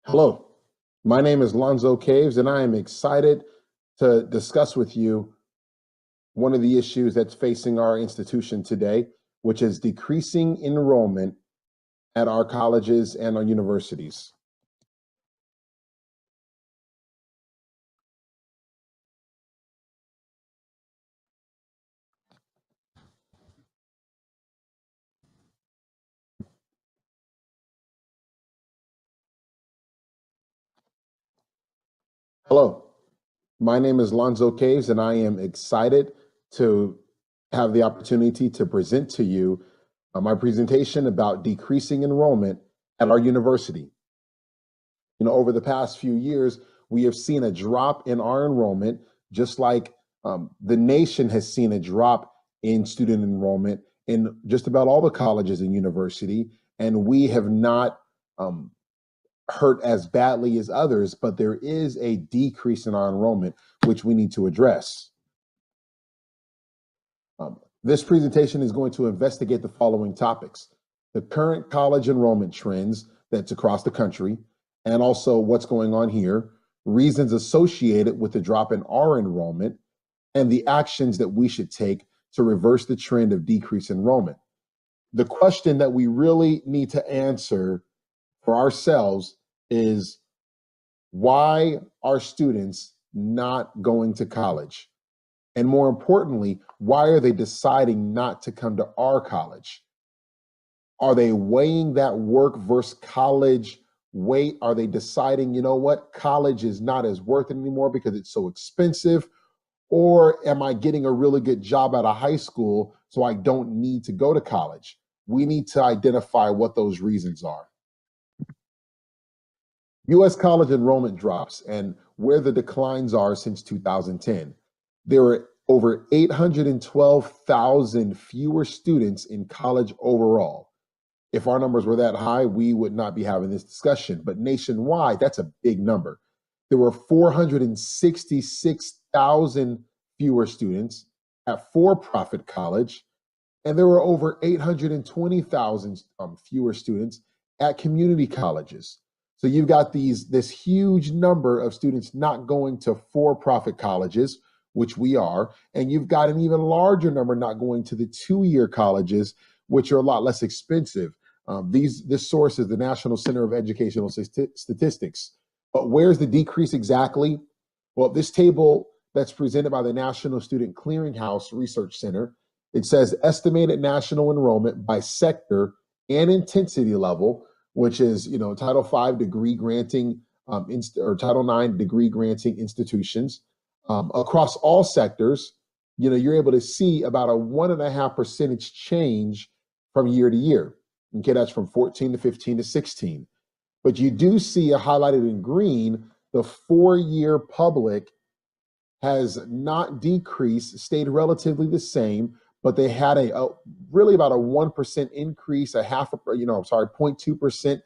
Hello, my name is Lonzo Caves, and I am excited to discuss with you one of the issues that's facing our institution today, which is decreasing enrollment at our colleges and our universities. Hello, my name is Lonzo Caves, and I am excited to have the opportunity to present to you my presentation about decreasing enrollment at our university. Over the past few years, we have seen a drop in our enrollment, just like the nation has seen a drop in student enrollment in just about all the colleges and university, and we have not hurt as badly as others, but there is a decrease in our enrollment, which we need to address. This presentation is going to investigate the following topics: the current college enrollment trends that's across the country, and also what's going on here, reasons associated with the drop in our enrollment, and the actions that we should take to reverse the trend of decreased enrollment. The question that we really need to answer for ourselves is, why are students not going to college? And more importantly, why are they deciding not to come to our college? Are they weighing that work versus college weight? Are they deciding, college is not as worth it anymore because it's so expensive? Or am I getting a really good job out of high school so I don't need to go to college? We need to identify what those reasons are. US college enrollment drops and where the declines are since 2010. There were over 812,000 fewer students in college overall. If our numbers were that high, we would not be having this discussion. But nationwide, that's a big number. There were 466,000 fewer students at for-profit college, and there were over 820,000 fewer students at community colleges. So you've got this huge number of students not going to for-profit colleges, which we are, and you've got an even larger number not going to the two-year colleges, which are a lot less expensive. This source is the National Center of Educational Statistics. But where's the decrease exactly? Well, this table that's presented by the National Student Clearinghouse Research Center, it says estimated national enrollment by sector and intensity level, which is, Title V degree granting or Title IX degree granting institutions. Across all sectors, you're able to see about a 1.5% change from year to year. Okay, that's from 14 to 15 to 16. But you do see highlighted in green, the 4-year public has not decreased, stayed relatively the same, but they had really about a 1% increase, 0.2%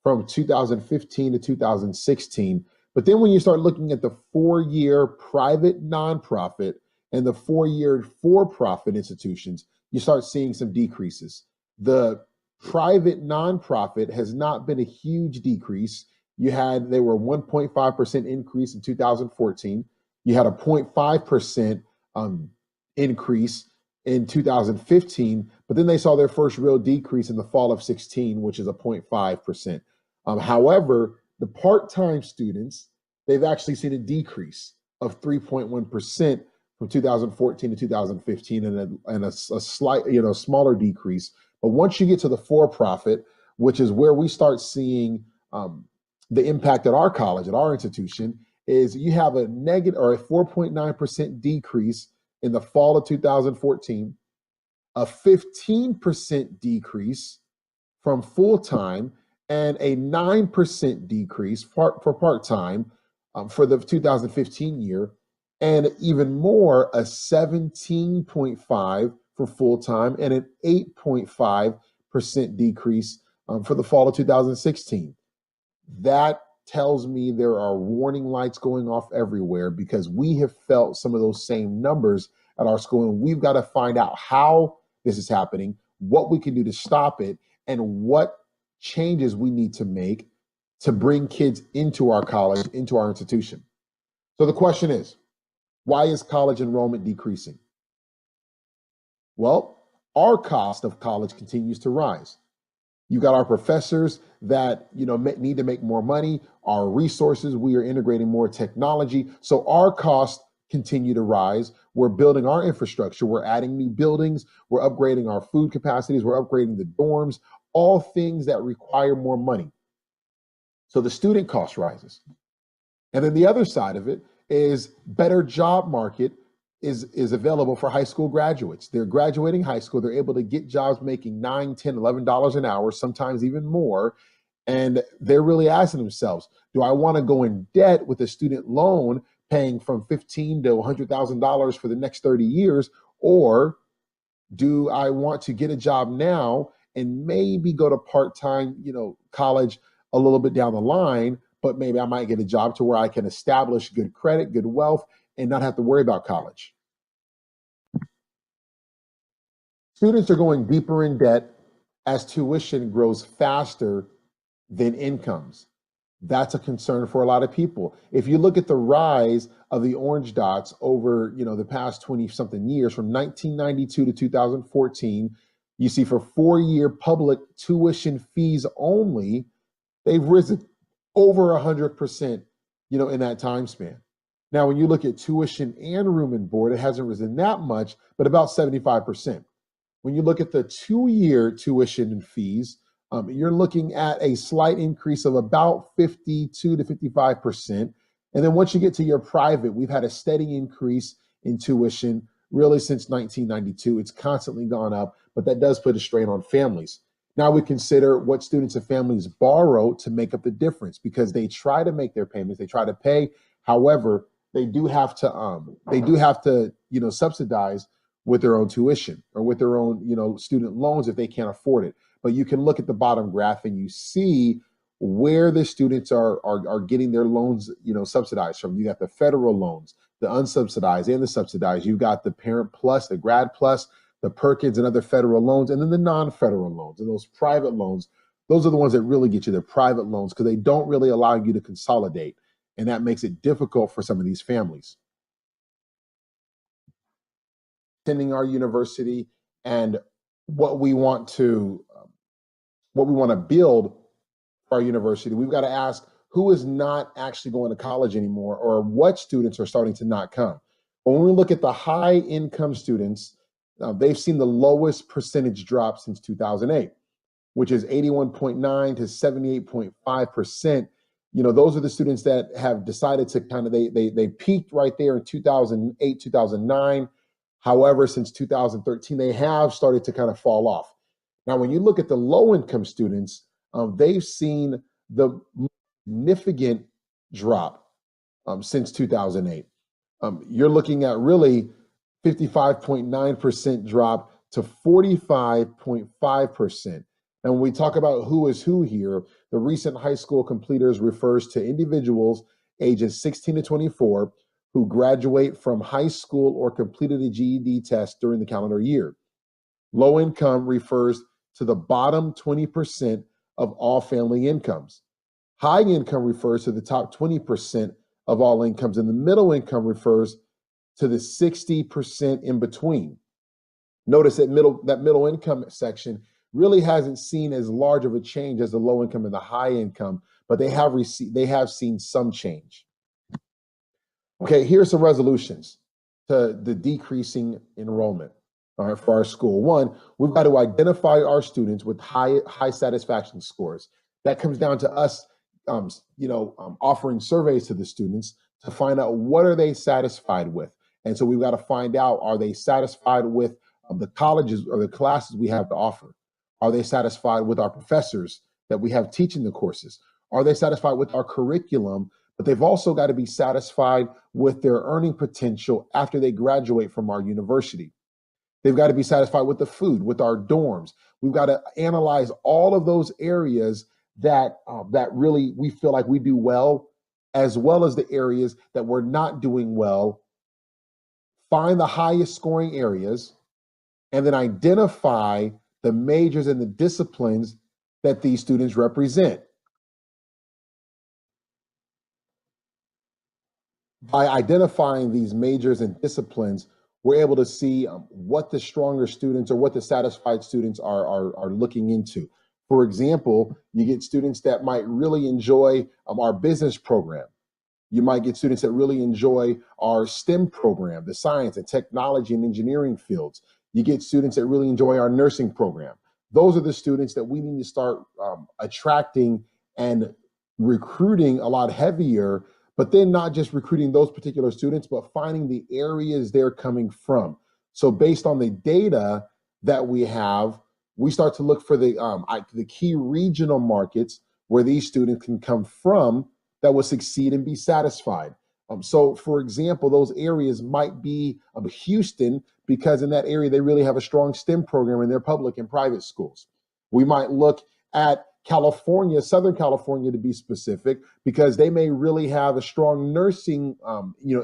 from 2015 to 2016. But then when you start looking at the 4-year private nonprofit and the 4-year for-profit institutions, you start seeing some decreases. The private nonprofit has not been a huge decrease. They were 1.5% increase in 2014. You had a 0.5% increase in 2015, but then they saw their first real decrease in the fall of 16, which is a 0.5%. However, the part-time students, they've actually seen a decrease of 3.1% from 2014 to 2015, and a slight, smaller decrease. But once you get to the for-profit, which is where we start seeing the impact at our college, at our institution, is you have a negative or a 4.9% decrease in the fall of 2014, a 15% decrease from full-time, and a 9% decrease for part-time for the 2015 year, and even more, a 17.5 for full-time and an 8.5% decrease for the fall of 2016. That tells me there are warning lights going off everywhere, because we have felt some of those same numbers at our school, and we've got to find out how this is happening, what we can do to stop it, and what changes we need to make to bring kids into our college, into our institution. So the question is, why is college enrollment decreasing? Well, our cost of college continues to rise. You got our professors that need to make more money, our resources, we are integrating more technology. So our costs continue to rise. We're building our infrastructure, we're adding new buildings, we're upgrading our food capacities, we're upgrading the dorms, all things that require more money. So the student cost rises. And then the other side of it is better job market is available for high school graduates. They're graduating high school, they're able to get jobs making $9, $10, $11 an hour, sometimes even more. And they're really asking themselves, do I want to go in debt with a student loan paying from $15,000 to $100,000 for the next 30 years? Or do I want to get a job now and maybe go to part-time, college a little bit down the line, but maybe I might get a job to where I can establish good credit, good wealth, and not have to worry about college. Students are going deeper in debt as tuition grows faster than incomes. That's a concern for a lot of people. If you look at the rise of the orange dots over, the past 20 something years, from 1992 to 2014, you see for 4-year public tuition fees only, they've risen over 100%, in that time span. Now, when you look at tuition and room and board, it hasn't risen that much, but about 75%. When you look at the 2-year tuition and fees, you're looking at a slight increase of about 52 to 55%. And then once you get to your private, we've had a steady increase in tuition really since 1992. It's constantly gone up, but that does put a strain on families. Now we consider what students and families borrow to make up the difference, because they try to make their payments, they try to pay. However, they do have to subsidize with their own tuition or with their own student loans if they can't afford it. But you can look at the bottom graph and you see where the students are getting their loans subsidized from. You got the federal loans, the unsubsidized and the subsidized. You got the Parent Plus, the Grad Plus, the Perkins and other federal loans, and then the non-federal loans. And those private loans, those are the ones that really get you, the private loans, because they don't really allow you to consolidate. And that makes it difficult for some of these families. Attending our university and what we want to build for our university, we've got to ask who is not actually going to college anymore, or what students are starting to not come. But when we look at the high income students, they've seen the lowest percentage drop since 2008, which is 81.9 to 78.5%. Those are the students that have decided to they peaked right there in 2008, 2009. However, since 2013, they have started to kind of fall off. Now, when you look at the low income students, they've seen the significant drop since 2008. You're looking at really 55.9% drop to 45.5%. And when we talk about who is who here, the recent high school completers refers to individuals ages 16 to 24 who graduate from high school or completed a GED test during the calendar year. Low income refers to the bottom 20% of all family incomes. High income refers to the top 20% of all incomes, and the middle income refers to the 60% in between. Notice that middle income section really hasn't seen as large of a change as the low income and the high income, but they have seen some change. Okay, here's some resolutions to the decreasing enrollment. All right, for our school. One, we've got to identify our students with high satisfaction scores. That comes down to us, offering surveys to the students to find out what are they satisfied with. And so we've got to find out, are they satisfied with the colleges or the classes we have to offer? Are they satisfied with our professors that we have teaching the courses? Are they satisfied with our curriculum? But they've also got to be satisfied with their earning potential after they graduate from our university. They've got to be satisfied with the food, with our dorms. We've got to analyze all of those areas that really we feel like we do well as the areas that we're not doing well. Find the highest scoring areas, and then identify the majors and the disciplines that these students represent. By identifying these majors and disciplines, we're able to see what the stronger students or what the satisfied students are looking into. For example, you get students that might really enjoy our business program. You might get students that really enjoy our STEM program, the science and technology and engineering fields. You get students that really enjoy our nursing program. Those are the students that we need to start attracting and recruiting a lot heavier, but then not just recruiting those particular students, but finding the areas they're coming from. So based on the data that we have, we start to look for the key regional markets where these students can come from that will succeed and be satisfied. So, for example, those areas might be Houston because in that area they really have a strong STEM program in their public and private schools. We might look at California, Southern California to be specific, because they may really have a strong nursing,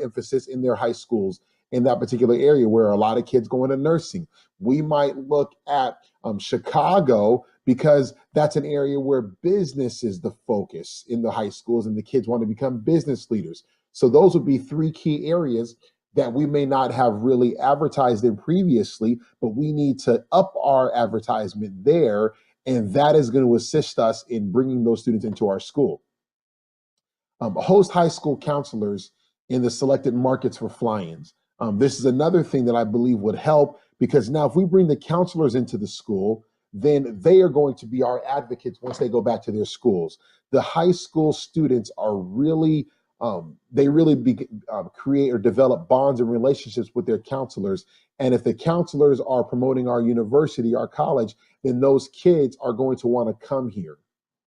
emphasis in their high schools in that particular area where a lot of kids go into nursing. We might look at Chicago because that's an area where business is the focus in the high schools and the kids want to become business leaders. So those would be three key areas that we may not have really advertised in previously, but we need to up our advertisement there. And that is going to assist us in bringing those students into our school. Host high school counselors in the selected markets for fly-ins. This is another thing that I believe would help, because now if we bring the counselors into the school, then they are going to be our advocates once they go back to their schools. The high school students are really, create or develop bonds and relationships with their counselors. And if the counselors are promoting our university, our college, then those kids are going to want to come here.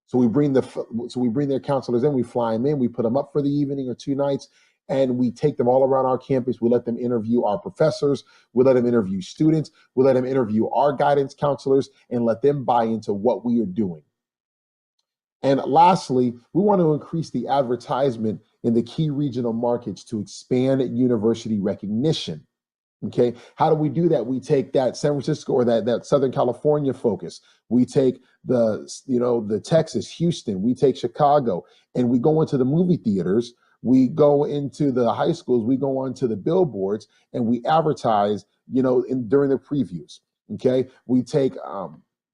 So we bring their counselors in, we fly them in, we put them up for the evening or 2 nights, and we take them all around our campus. We let them interview our professors, we let them interview students, we let them interview our guidance counselors, and let them buy into what we are doing. And lastly, we want to increase the advertisement in the key regional markets to expand university recognition. Okay, how do we do that? We take that San Francisco or that Southern California focus. We take the Texas, Houston. We take Chicago, and we go into the movie theaters. We go into the high schools. We go onto the billboards, and we advertise. During the previews. Okay, we take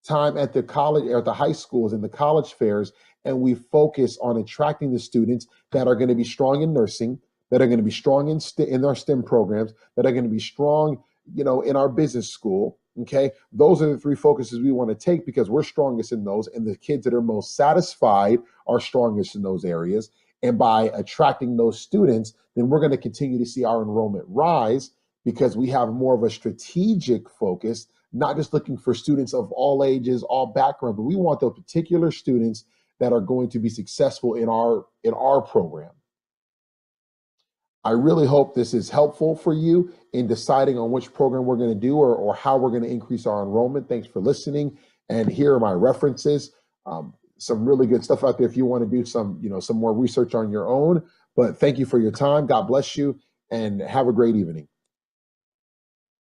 time at the college or at the high schools and the college fairs, and we focus on attracting the students that are going to be strong in nursing, that are going to be strong in our STEM programs, that are going to be strong, in our business school. Okay, those are the 3 focuses we want to take because we're strongest in those, and the kids that are most satisfied are strongest in those areas. And by attracting those students, then we're going to continue to see our enrollment rise because we have more of a strategic focus, not just looking for students of all ages, all backgrounds, but we want those particular students that are going to be successful in our program. I really hope this is helpful for you in deciding on which program we're going to do or how we're going to increase our enrollment. Thanks for listening. And here are my references. Some really good stuff out there if you want to do some more research on your own. But thank you for your time. God bless you and have a great evening.